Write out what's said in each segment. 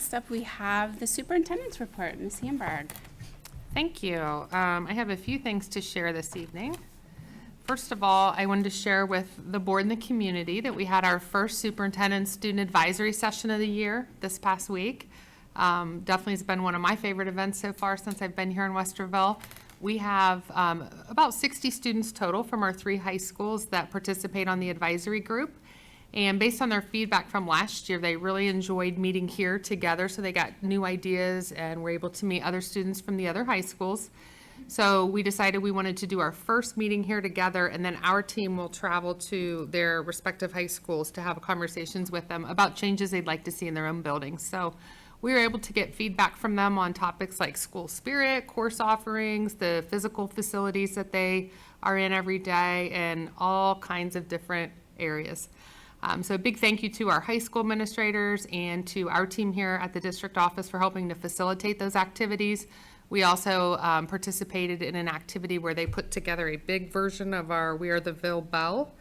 next up we have the superintendent's report. Ms. Hamburg. Thank you. I have a few things to share this evening. First of all, I wanted to share with the board and the community that we had our first superintendent student advisory session of the year this past week. Definitely has been one of my favorite events so far since I've been here in Westerville. We have about 60 students total from our 3 high schools that participate on the advisory group. And based on their feedback from last year, they really enjoyed meeting here together, so they got new ideas and were able to meet other students from the other high schools. So we decided we wanted to do our first meeting here together, and then our team will travel to their respective high schools to have conversations with them about changes they'd like to see in their own buildings. So we were able to get feedback from them on topics like school spirit, course offerings, the physical facilities that they are in every day, and all kinds of different areas. So a big thank you to our high school administrators and to our team here at the district office for helping to facilitate those activities. We also participated in an activity where they put together a big version of our We Are the Ville Belle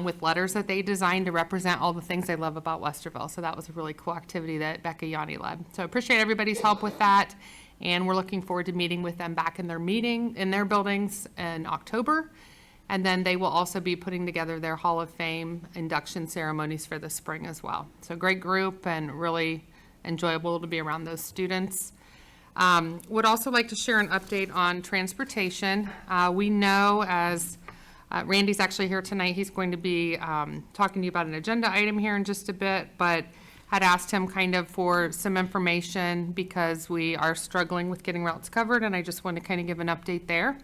with letters that they designed to represent all the things they love about Westerville. So that was a really cool activity that Becca Yanni led. So I appreciate everybody's help with that, and we're looking forward to meeting with them back in their buildings in October. And then they will also be putting together their Hall of Fame induction ceremonies for the spring as well. So great group and really enjoyable to be around those students. Would also like to share an update on transportation. We know, as Randy's actually here tonight, he's going to be talking to you about an agenda item here in just a bit, but had asked him kind of for some information because we are struggling with getting routes covered, and I just want to kind of give an update there.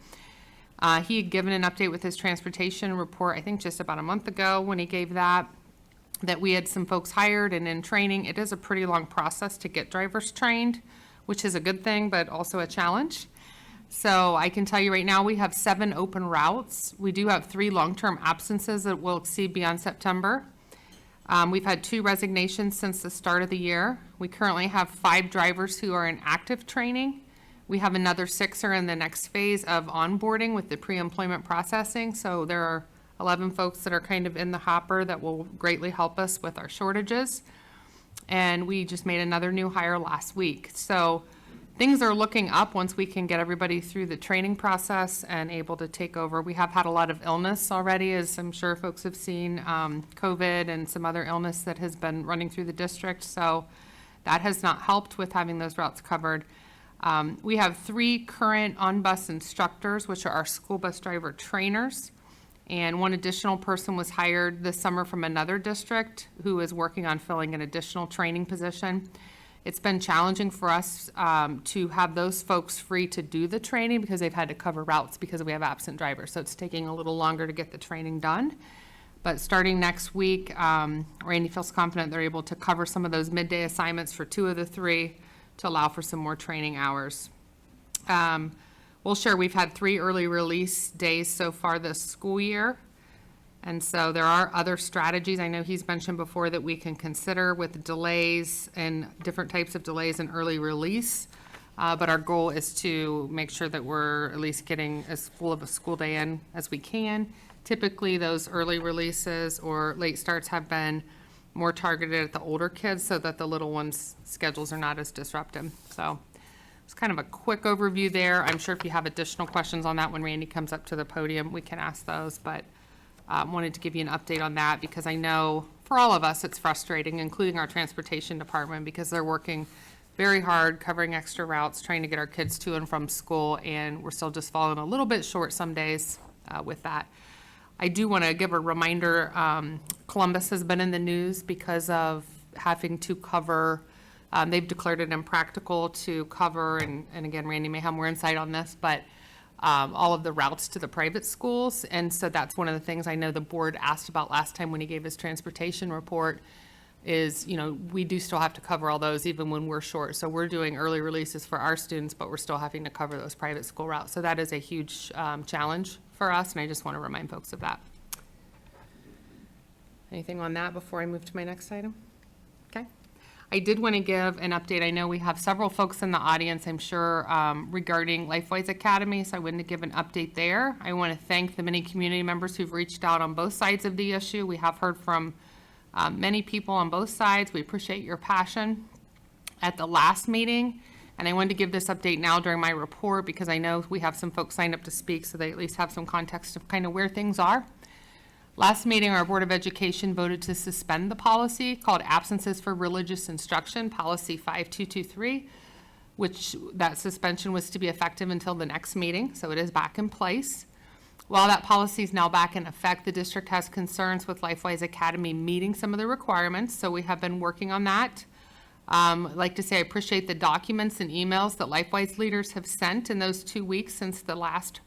He had given an update with his transportation report, I think just about a month ago when he gave that we had some folks hired and in training. It is a pretty long process to get drivers trained, which is a good thing, but also a challenge. So I can tell you right now we have 7 open routes. We do have 3 long-term absences that will exceed beyond September. We've had 2 resignations since the start of the year. We currently have 5 drivers who are in active training. We have another 6 are in the next phase of onboarding with the pre-employment processing. So there are 11 folks that are kind of in the hopper that will greatly help us with our shortages. And we just made another new hire last week. So things are looking up once we can get everybody through the training process and able to take over. We have had a lot of illness already, as I'm sure folks have seen, COVID and some other illness that has been running through the district. So that has not helped with having those routes covered. We have 3 current on-bus instructors, which are our school bus driver trainers, and 1 additional person was hired this summer from another district who is working on filling an additional training position. It's been challenging for us to have those folks free to do the training because they've had to cover routes because we have absent drivers, so it's taking a little longer to get the training done. But starting next week, Randy feels confident they're able to cover some of those midday assignments for 2 of the 3 to allow for some more training hours. We'll share we've had 3 early release days so far this school year. And so there are other strategies I know he's mentioned before that we can consider with delays and different types of delays in early release. But our goal is to make sure that we're at least getting as full of a school day in as we can. Typically those early releases or late starts have been more targeted at the older kids so that the little ones' schedules are not as disruptive. So it's kind of a quick overview there. I'm sure if you have additional questions on that when Randy comes up to the podium, we can ask those, but wanted to give you an update on that because I know for all of us it's frustrating, including our transportation department, because they're working very hard covering extra routes, trying to get our kids to and from school, and we're still just falling a little bit short some days with that. I do want to give a reminder, Columbus has been in the news because of having to cover, they've declared it impractical to cover, and again, Randy may have more insight on this, but all of the routes to the private schools. And so that's one of the things I know the board asked about last time when he gave his transportation report is, you know, we do still have to cover all those even when we're short. So we're doing early releases for our students, but we're still having to cover those private school routes. So that is a huge challenge for us, and I just want to remind folks of that. Anything on that before I move to my next item? Okay. I did want to give an update. I know we have several folks in the audience, I'm sure, regarding LifeWise Academy, so I wanted to give an update there. I want to thank the many community members who've reached out on both sides of the issue. We have heard from many people on both sides. We appreciate your passion. at the last meeting, and I wanted to give this update now during my report because I know we have some folks signed up to speak, so they at least have some context of kind of where things are. Last meeting, our Board of Education voted to suspend the policy called Absences for Religious Instruction, Policy 5223, which that suspension was to be effective until the next meeting, so it is back in place. While that policy is now back in effect, the district has concerns with LifeWise Academy meeting some of the requirements, so we have been working on that. I'd like to say I appreciate the documents and emails that LifeWise leaders have sent in those 2 weeks since the last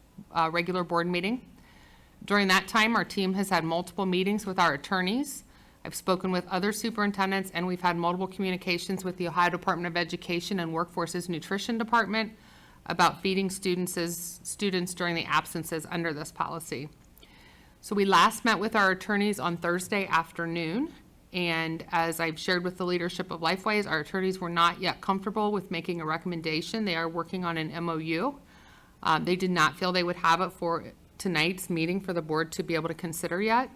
regular board meeting. During that time, our team has had multiple meetings with our attorneys. I've spoken with other superintendents, and we've had multiple communications with the Ohio Department of Education and Workforce's Nutrition Department about feeding students during the absences under this policy. So we last met with our attorneys on Thursday afternoon, and as I've shared with the leadership of LifeWise, our attorneys were not yet comfortable with making a recommendation. They are working on an MOU. They did not feel they would have it for tonight's meeting for the board to be able to consider yet.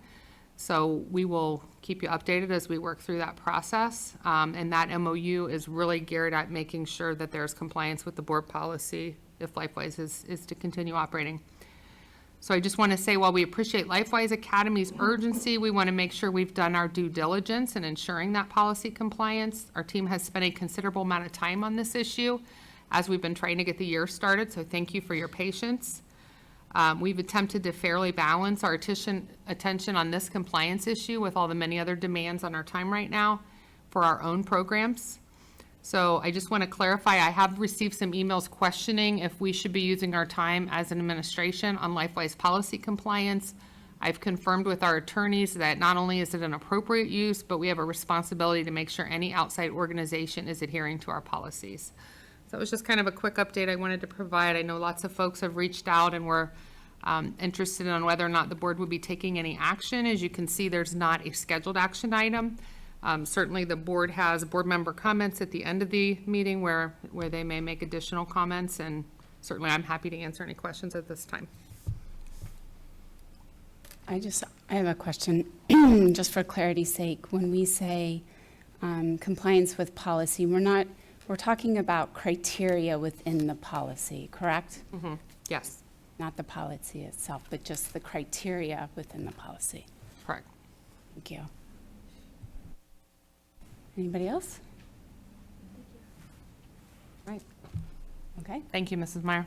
So we will keep you updated as we work through that process. And that MOU is really geared at making sure that there's compliance with the board policy if LifeWise is to continue operating. So I just want to say, while we appreciate LifeWise Academy's urgency, we want to make sure we've done our due diligence in ensuring that policy compliance. Our team has spent a considerable amount of time on this issue as we've been trying to get the year started, so thank you for your patience. We've attempted to fairly balance our attention on this compliance issue with all the many other demands on our time right now for our own programs. So I just want to clarify, I have received some emails questioning if we should be using our time as an administration on LifeWise policy compliance. I've confirmed with our attorneys that not only is it an appropriate use, but we have a responsibility to make sure any outside organization is adhering to our policies. So it was just kind of a quick update I wanted to provide. I know lots of folks have reached out and were interested in whether or not the board would be taking any action. As you can see, there's not a scheduled action item. Certainly the board has board member comments at the end of the meeting where they may make additional comments, and certainly I'm happy to answer any questions at this time. I have a question, just for clarity's sake. When we say compliance with policy, we're talking about criteria within the policy, correct? Mm-hmm. Yes, Not the policy itself, but just the criteria within the policy. correct. Thank you. Anybody else? Right. Okay. Thank you, Mrs. Meyer.